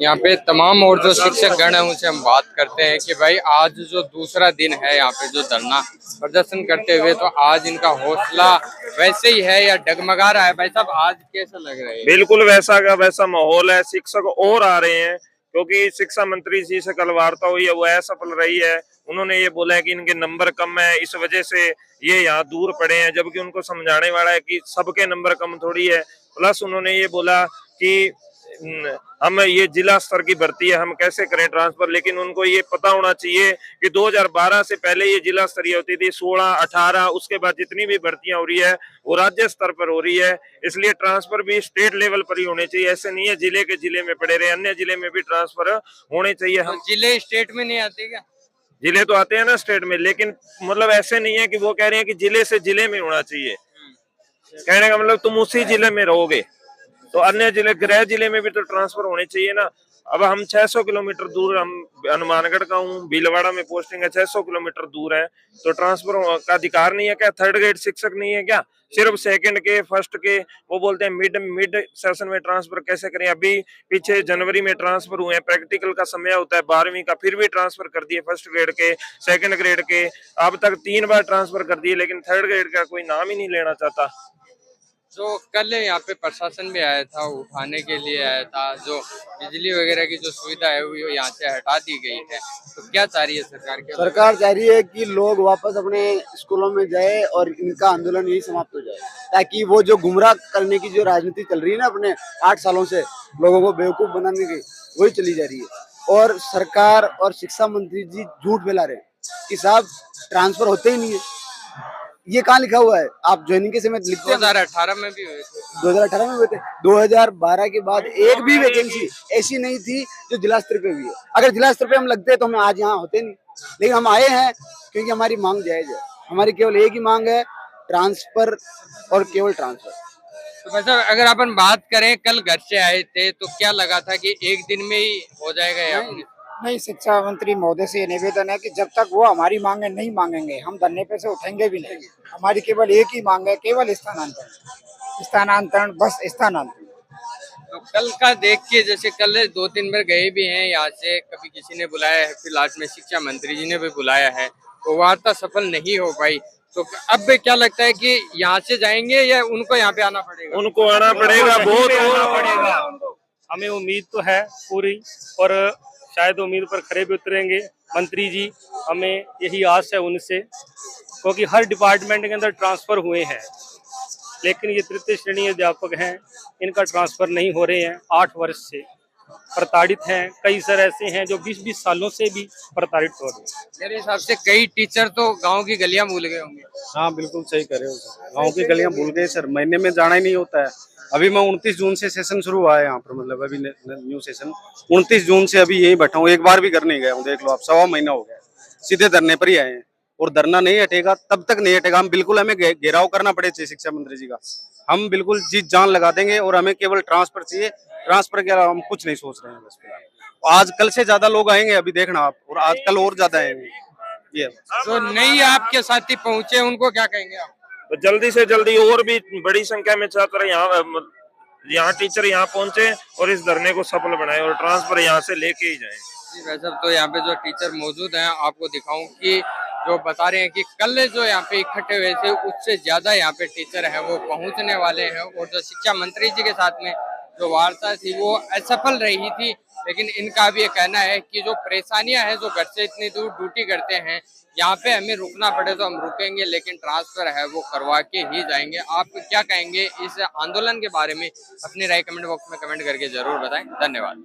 यहाँ पे तमाम और जो शिक्षक गण है उनसे हम बात करते हैं कि भाई आज जो दूसरा दिन है यहाँ पे जो धरना प्रदर्शन करते हुए, तो आज इनका हौसला वैसे ही है या डगमगा रहा है? भाई साहब आज कैसा लग रहा है? बिल्कुल वैसा का वैसा माहौल है। शिक्षक और आ रहे हैं क्योंकि शिक्षा मंत्री जी से कल वार्ता हुई है, वो असफल रही है। उन्होंने ये बोला है कि इनके नंबर कम है, इस वजह से ये यहाँ दूर पड़े हैं, जबकि उनको समझाने वाला है कि सबके नंबर कम थोड़ी है। प्लस उन्होंने ये बोला कि हम ये जिला स्तर की भर्ती है, हम कैसे करें ट्रांसफर। लेकिन उनको ये पता होना चाहिए कि 2012 से पहले ये जिला स्तरीय होती थी, 16, 18, उसके बाद जितनी भी भर्तियां हो रही है वो राज्य स्तर पर हो रही है। इसलिए ट्रांसफर भी स्टेट लेवल पर ही होने चाहिए। ऐसे नहीं है जिले के जिले में पड़े रहे, अन्य जिले में भी ट्रांसफर होने चाहिए। हम तो जिले स्टेट में नहीं आते क्या? जिले तो आते हैं ना स्टेट में, लेकिन मतलब ऐसे नहीं है कि वो कह रहे हैं कि जिले से जिले में होना चाहिए। कहने का मतलब तुम उसी जिले में रहोगे तो अन्य जिले, गृह जिले में भी तो ट्रांसफर होने चाहिए ना। अब हम 600 किलोमीटर दूर, हम हनुमानगढ़ का हूँ, भीलवाड़ा में पोस्टिंग है, 600 किलोमीटर दूर है, तो ट्रांसफर का अधिकार नहीं है क्या? थर्ड ग्रेड शिक्षक नहीं है क्या? सिर्फ सेकंड के, फर्स्ट के, वो बोलते हैं मिड सेशन में ट्रांसफर कैसे करें। अभी पीछे जनवरी में ट्रांसफर हुए हैं, प्रैक्टिकल का समय होता है 12वीं का, फिर भी ट्रांसफर कर दिए फर्स्ट ग्रेड के, सेकंड ग्रेड के। अब तक 3 बार ट्रांसफर कर दिए, लेकिन थर्ड ग्रेड का कोई नाम ही नहीं लेना चाहता। जो कल यहाँ पे प्रशासन भी आया था, उठाने के लिए आया था, जो बिजली वगैरह की जो सुविधा है वो यहाँ से हटा दी गई है, तो क्या चाह रही है सरकार? के सरकार चाह रही है कि लोग वापस अपने स्कूलों में जाए और इनका आंदोलन यही समाप्त हो जाए, ताकि वो जो गुमराह करने की जो राजनीति चल रही है ना अपने 8 सालों से, लोगों को बेवकूफ बनाने की, वही चली जा रही है। और सरकार और शिक्षा मंत्री जी झूठ फैला रहे हैं कि साहब ट्रांसफर होते ही नहीं है। ये कहाँ लिखा हुआ है? आप ज्वाइनिंग के समय लिखते हैं 2018 में भी हुए थे। 2018 में हुए थे। 2012 के बाद एक भी वैकेंसी ऐसी नहीं थी जो जिला स्तर पे हुई है। अगर जिला स्तर पे हम लगते तो हम आज यहाँ होते नहीं, लेकिन हम आए हैं क्योंकि हमारी मांग जायज है। हमारी केवल एक ही मांग है, ट्रांसफर और केवल ट्रांसफर। तो वैसे अगर अपन बात करें, कल घर से आए थे तो क्या लगा था कि एक दिन में ही हो जाएगा या नहीं, शिक्षा मंत्री महोदय से ये निवेदन है कि जब तक वो हमारी मांगे नहीं मांगेंगे, हम धरने पे से उठेंगे भी नहीं। हमारी केवल एक ही मांग है, केवल स्थानांतरण, स्थानांतरण, बस स्थानांतरण। तो कल का देख के, जैसे कल 2-3 बार गए भी हैं यहाँ से, कभी किसी ने बुलाया है, फिर लास्ट में शिक्षा मंत्री जी ने भी बुलाया है, तो वार्ता सफल नहीं हो पाई। तो अब क्या लगता है कि यहाँ से जाएंगे या उनको यहाँ पे आना पड़ेगा? उनको आना पड़ेगा, बहुत आना पड़ेगा। हमें उम्मीद तो है पूरी, और शायद उम्मीद पर खरे भी उतरेंगे मंत्री जी। हमें यही आस है उनसे, क्योंकि हर डिपार्टमेंट के अंदर ट्रांसफर हुए हैं, लेकिन ये तृतीय श्रेणी अध्यापक हैं, इनका ट्रांसफर नहीं हो रहे हैं। 8 वर्ष से प्रताड़ित हैं। कई सर ऐसे हैं जो 20-20 सालों से भी प्रताड़ित हो रहे हैं। मेरे हिसाब से कई टीचर तो गांव की गलियां भूल गए होंगे। हाँ बिल्कुल सही कह रहे हो सर, गाँव की गलियां भूल गए सर, महीने में जाना ही नहीं होता है। अभी मैं 29 जून से सेशन शुरू हुआ है यहाँ पर, मतलब अभी न्यू सेशन 29 जून से अभी यही बैठा हूँ, एक बार भी घर नहीं गया हूँ। देख लो आप, 1.25 महीना हो गया, सीधे धरने पर ही आए हैं। और धरना नहीं हटेगा तब तक नहीं हटेगा। हम बिल्कुल, हमें घेराव करना पड़े चाहिए शिक्षा मंत्री जी का, हम बिल्कुल जी जान लगा देंगे। और हमें केवल ट्रांसफर चाहिए, ट्रांसफर के अलावा हम कुछ नहीं सोच रहे हैं बस फिलहाल। आज कल से ज्यादा लोग आएंगे, अभी देखना आप, और आज कल और ज्यादा आएंगे। ये जो नहीं आपके साथी पहुंचे उनको क्या कहेंगे आप? तो जल्दी से जल्दी और भी बड़ी संख्या में छात्र यहाँ टीचर यहाँ पहुंचे और इस धरने को सफल बनाए और ट्रांसफर यहाँ से लेके ही जाए। जी वैसे तो यहाँ पे जो टीचर मौजूद हैं, आपको दिखाऊं कि जो बता रहे हैं कि कल जो यहाँ पे इकट्ठे हुए थे उससे ज्यादा यहाँ पे टीचर हैं वो पहुंचने वाले हैं। और जो शिक्षा मंत्री जी के साथ में जो वार्ता थी वो असफल रही थी, लेकिन इनका भी ये कहना है कि जो परेशानियां हैं, जो घर से इतनी दूर ड्यूटी करते हैं, यहाँ पे हमें रुकना पड़े तो हम रुकेंगे, लेकिन ट्रांसफर है वो करवा के ही जाएंगे। आप क्या कहेंगे इस आंदोलन के बारे में? अपनी राय कमेंट बॉक्स में कमेंट करके जरूर बताएं। धन्यवाद।